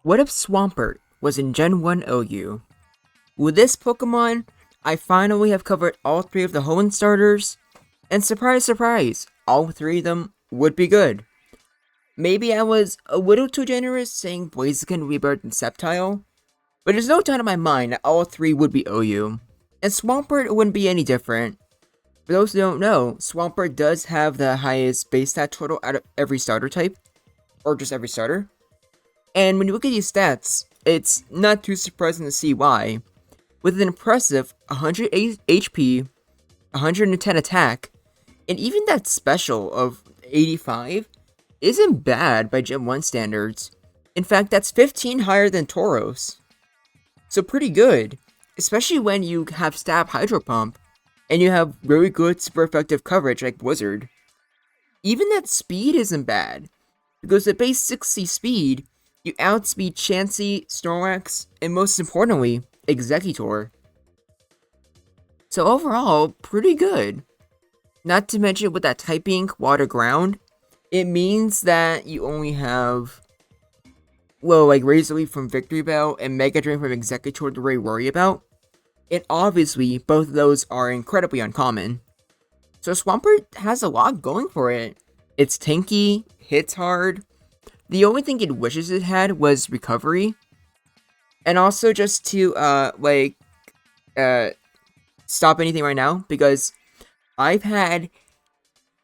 What if Swampert was in Gen 1 OU? With this Pokemon, I finally have covered all 3 of the Hoenn starters, and surprise surprise, all 3 of them would be good. Maybe I was a little too generous saying Blaziken, Rebirth, and Sceptile, but there's no doubt in my mind that all 3 would be OU, and Swampert wouldn't be any different. For those who don't know, Swampert does have the highest base stat total out of every starter type, or just every starter. And when you look at these stats, it's not too surprising to see why. With an impressive 108 HP, 110 attack, and even that special of 85 isn't bad by Gen 1 standards. In fact, that's 15 higher than Tauros. So pretty good, especially when you have Stab Hydro Pump, and you have really good super effective coverage like Blizzard. Even that speed isn't bad, because at base 60 speed, you outspeed Chansey, Snorlax, and most importantly, Exeggutor. So overall, pretty good. Not to mention with that typing, Water Ground, it means that you only have, well, like Razor Leaf from Victory Bell and Mega Drain from Exeggutor to really worry about. And obviously, both of those are incredibly uncommon. So Swampert has a lot going for it. It's tanky, hits hard. The only thing it wishes it had was recovery. And also just to, stop anything right now, because I've had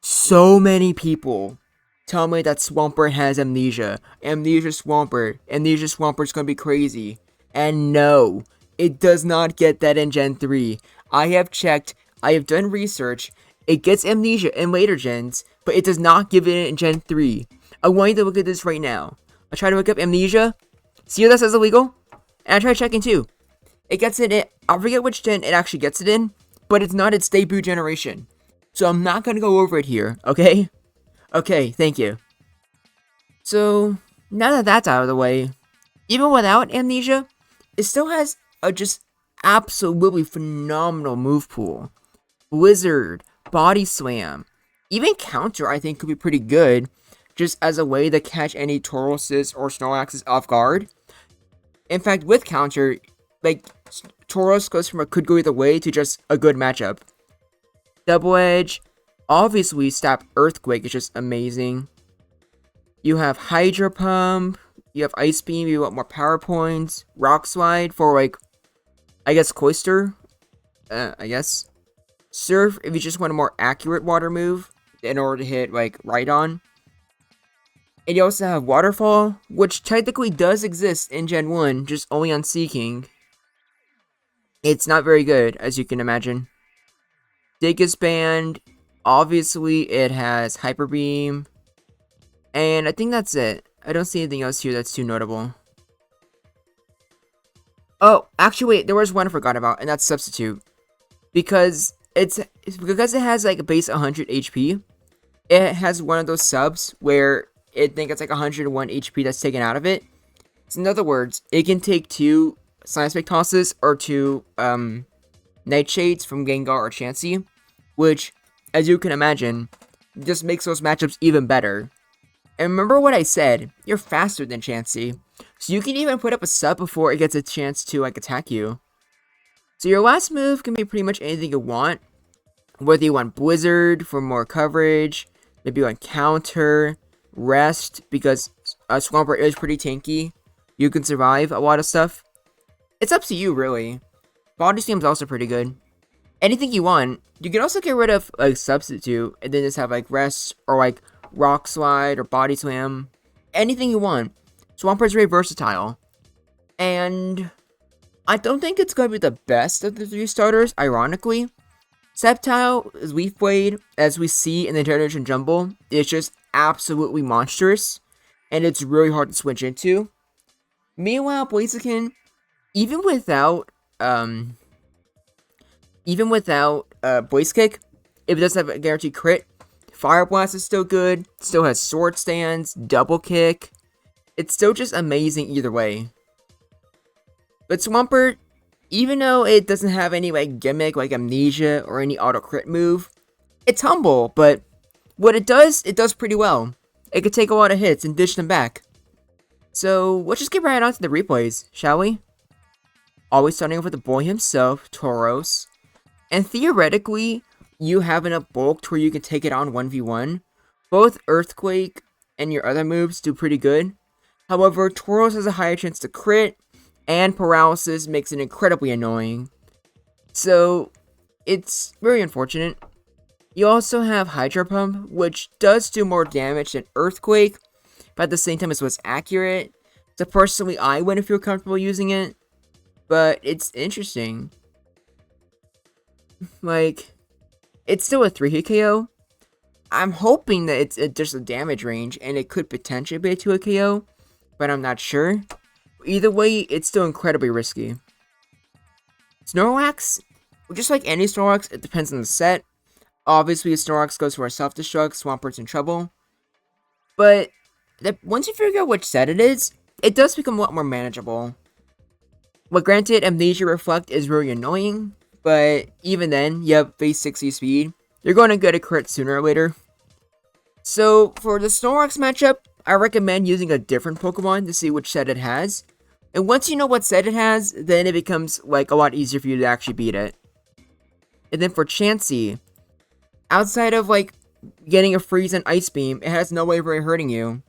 so many people tell me that Swampert has amnesia. Amnesia Swampert's gonna be crazy. And no, it does not get that in Gen 3. I have checked, I have done research, it gets amnesia in later gens, but it does not give it in Gen 3. I want you to look at this right now. I try to look up amnesia. See what that says illegal? And I try checking too. It gets it in, I forget which gen it actually gets it in, but it's not its debut generation. So I'm not gonna go over it here, okay? Okay, thank you. So, now that that's out of the way, even without amnesia, it still has a just absolutely phenomenal move pool. Blizzard, Body Slam, even Counter I think could be pretty good, just as a way to catch any Tauroses or Snorlaxes off guard. In fact, with Counter, like, Tauros goes from a could go either way to just a good matchup. Double Edge, obviously Stab Earthquake is just amazing. You have Hydro Pump, you have Ice Beam, you want more power points, Rock Slide for, like, I guess Cloister, I guess. Surf if you just want a more accurate water move in order to hit, like, Rhydon. And you also have Waterfall, which technically does exist in Gen 1, just only on Seeking. It's not very good, as you can imagine. Diggus Band, obviously it has Hyper Beam. And I think that's it. I don't see anything else here that's too notable. Oh, actually wait, there was one I forgot about, and that's Substitute. Because it has like a base 100 HP, it has one of those subs where I think it's like 101 HP that's taken out of it. So in other words, it can take 2 Seismic Tosses or 2 Nightshades from Gengar or Chansey, which, as you can imagine, just makes those matchups even better. And remember what I said, you're faster than Chansey, so you can even put up a sub before it gets a chance to like attack you. So your last move can be pretty much anything you want, whether you want Blizzard for more coverage, maybe you want Counter, Rest, because Swampert is pretty tanky. You can survive a lot of stuff. It's up to you, really. Body Slam's also pretty good. Anything you want. You can also get rid of, like, Substitute, and then just have, like, Rest, or, like, Rock Slide, or Body Slam. Anything you want. Swampert's very versatile. And I don't think it's going to be the best of the 3 starters, ironically. Sceptile, as we've played, as we see in the Generation Jumble, is just absolutely monstrous, and it's really hard to switch into. Meanwhile, Blaziken, even without Blaze Kick, if it doesn't have a guaranteed crit, Fire Blast is still good, still has Sword Stance, Double Kick, it's still just amazing either way. But Swampert, even though it doesn't have any like gimmick like Amnesia or any auto crit move, it's humble, but what it does pretty well. It could take a lot of hits and dish them back. So let's just get right on to the replays, shall we? Always starting off with the boy himself, Tauros. And theoretically, you have enough bulk to where you can take it on 1v1. Both Earthquake and your other moves do pretty good. However, Tauros has a higher chance to crit, and Paralysis makes it incredibly annoying. So, it's very unfortunate. You also have Hydro Pump, which does do more damage than Earthquake, but at the same time it's what's accurate. So personally, I wouldn't feel comfortable using it, but it's interesting. Like, it's still a 3-hit KO. I'm hoping that it's just a damage range, and it could potentially be a 2-hit KO, but I'm not sure. Either way, it's still incredibly risky. Snorlax, just like any Snorlax, it depends on the set. Obviously, if Snorlax goes for a self-destruct, Swampert's in trouble. But once you figure out which set it is, it does become a lot more manageable. Well, granted, Amnesia Reflect is really annoying, but even then, you have base 60 speed. You're going to get a crit sooner or later. So, for the Snorlax matchup, I recommend using a different Pokemon to see which set it has. And once you know what set it has, then it becomes like a lot easier for you to actually beat it. And then for Chansey, outside of like getting a freeze and ice beam, it has no way of really hurting you.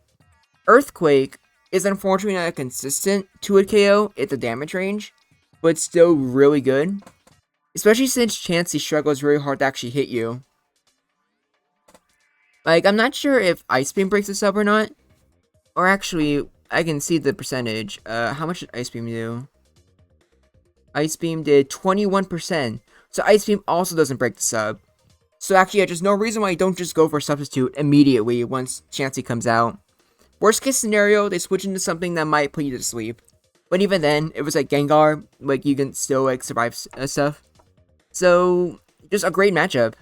Earthquake is unfortunately not a consistent 2-hit KO at the damage range, but it's still really good. Especially since Chansey struggles really hard to actually hit you. Like, I'm not sure if Ice Beam breaks this up or not. Or actually, I can see the percentage. How much did Ice Beam do? Ice Beam did 21%. So Ice Beam also doesn't break the sub. So actually, yeah, there's no reason why you don't just go for a substitute immediately once Chansey comes out. Worst case scenario, they switch into something that might put you to sleep. But even then, if it was like Gengar, like you can still like survive stuff. So, just a great matchup.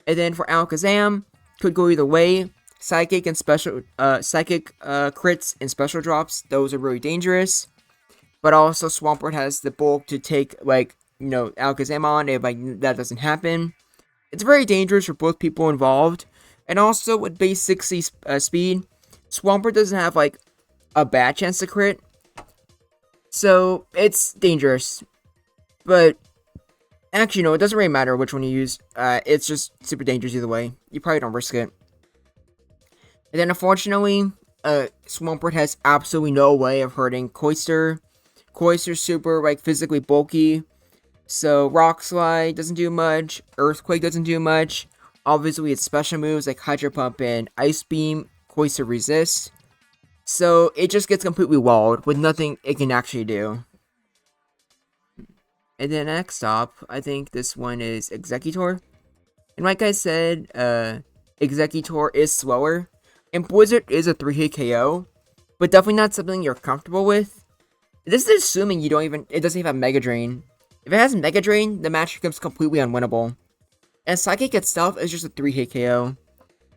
And then for Alakazam, could go either way. Psychic and special, crits and special drops, those are really dangerous. But also, Swampert has the bulk to take, like, you know, Alakazam on if like that doesn't happen. It's very dangerous for both people involved. And also, with base 60 speed, Swampert doesn't have, like, a bad chance to crit. So, it's dangerous. But actually, no, it doesn't really matter which one you use. It's just super dangerous either way. You probably don't risk it. And then, unfortunately, Swampert has absolutely no way of hurting Cloyster. Cloyster's super, like, physically bulky. So, Rock Slide doesn't do much. Earthquake doesn't do much. Obviously, its special moves like Hydro Pump and Ice Beam, Cloyster resists. So, it just gets completely walled with nothing it can actually do. And then next up, I think this one is Executor. And like I said, Executor is slower. And Blizzard is a 3-hit KO, but definitely not something you're comfortable with. This is assuming it doesn't even have Mega Drain. If it has Mega Drain, the match becomes completely unwinnable. And Psychic itself is just a 3-hit KO.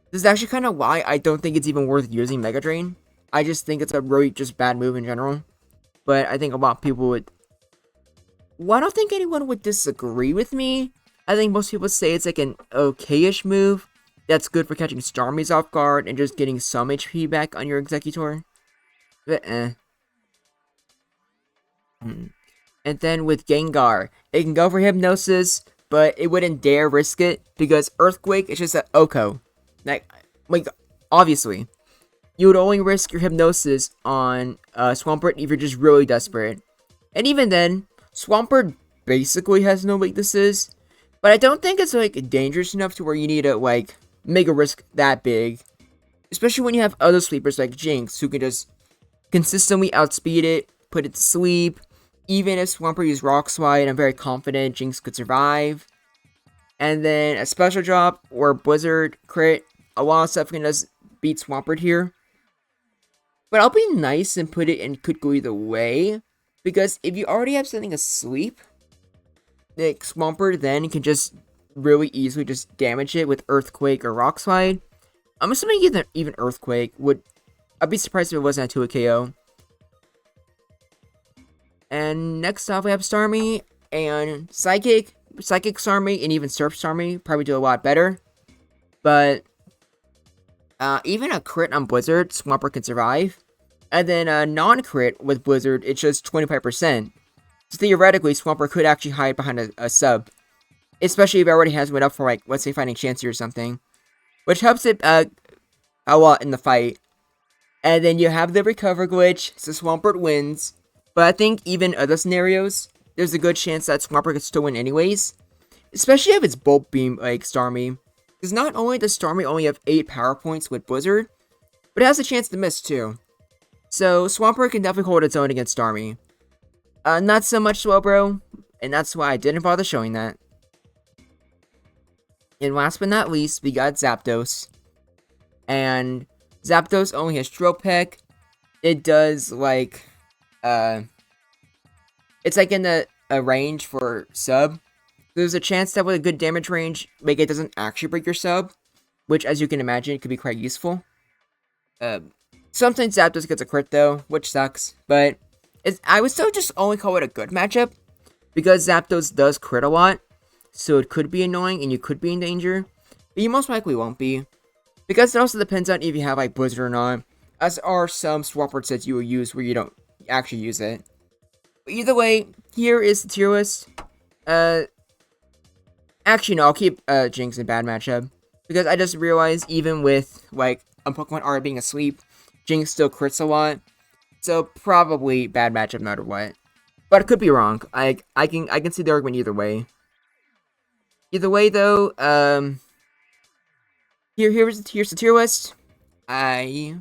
This is actually kind of why I don't think it's even worth using Mega Drain. I just think it's a really just bad move in general. But I think a lot of people would... Well, I don't think anyone would disagree with me. I think most people say it's like an okay-ish move that's good for catching Starmies off guard and just getting some HP back on your Executor. But And then with Gengar, it can go for Hypnosis, but it wouldn't dare risk it because Earthquake is just an Oko. Like obviously, you would only risk your Hypnosis on Swampert if you're just really desperate. And even then, Swampert basically has no weaknesses, but I don't think it's like dangerous enough to where you need to like make a risk that big. Especially when you have other sleepers like Jinx who can just consistently outspeed it, put it to sleep. Even if Swampert used Rock Slide, I'm very confident Jinx could survive. And then a special drop or Blizzard crit, a lot of stuff can just beat Swampert here. But I'll be nice and put it in could go either way. Because if you already have something asleep, like Swampert then can just really easily just damage it with Earthquake or Rock Slide. I'm assuming even Earthquake would... I'd be surprised if it wasn't a 2-hit KO. And next off we have Starmie and Psychic. Psychic Starmie and even Surf Starmie probably do a lot better. But even a crit on Blizzard, Swampert can survive. And then non-crit with Blizzard, it's just 25%. So theoretically, Swampert could actually hide behind a sub. Especially if it already has went up for, like, let's say fighting Chansey or something. Which helps it a lot in the fight. And then you have the recover glitch, so Swampert wins. But I think even other scenarios, there's a good chance that Swampert could still win anyways. Especially if it's Bolt Beam like Starmie. Because not only does Starmie only have 8 power points with Blizzard, but it has a chance to miss too. So Swampert can definitely hold its own against Starmie. Not so much Slowbro, and that's why I didn't bother showing that. And last but not least, we got Zapdos. And Zapdos only has Stroke Peck. It does, like, it's like in a range for sub. There's a chance that with a good damage range, like, it doesn't actually break your sub. Which, as you can imagine, it could be quite useful. Sometimes Zapdos gets a crit, though, which sucks. But I would still just only call it a good matchup. Because Zapdos does crit a lot. So it could be annoying and you could be in danger. But you most likely won't be. Because it also depends on if you have like Blizzard or not. As are some Swampert that you will use where you don't actually use it. But either way, here is the tier list. Actually no, I'll keep Jinx in bad matchup. Because I just realized even with like a Pokemon already being asleep, Jinx still crits a lot. So probably bad matchup no matter what. But I could be wrong. I can see the argument either way. Either way, though, here's the tier list. I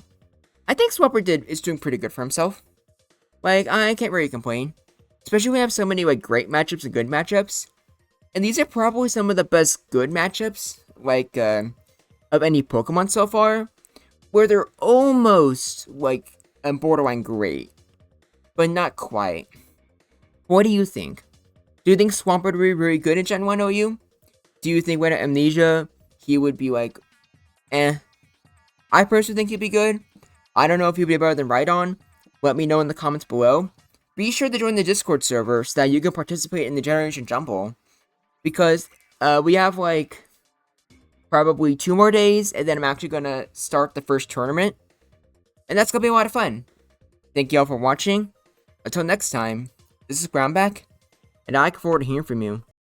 think Swampert is doing pretty good for himself. Like, I can't really complain. Especially when we have so many, like, great matchups and good matchups. And these are probably some of the best good matchups, like, of any Pokemon so far. Where they're almost, like, borderline great. But not quite. What do you think? Do you think Swampert would be really good in Gen 1 OU? Do you think when at Amnesia, he would be like, eh? I personally think he'd be good. I don't know if he'd be better than Rhydon. Let me know in the comments below. Be sure to join the Discord server so that you can participate in the Generation Jumble. Because we have like probably 2 more days, and then I'm actually gonna start the first tournament. And that's gonna be a lot of fun. Thank you all for watching. Until next time, this is Groundback, and I look forward to hearing from you.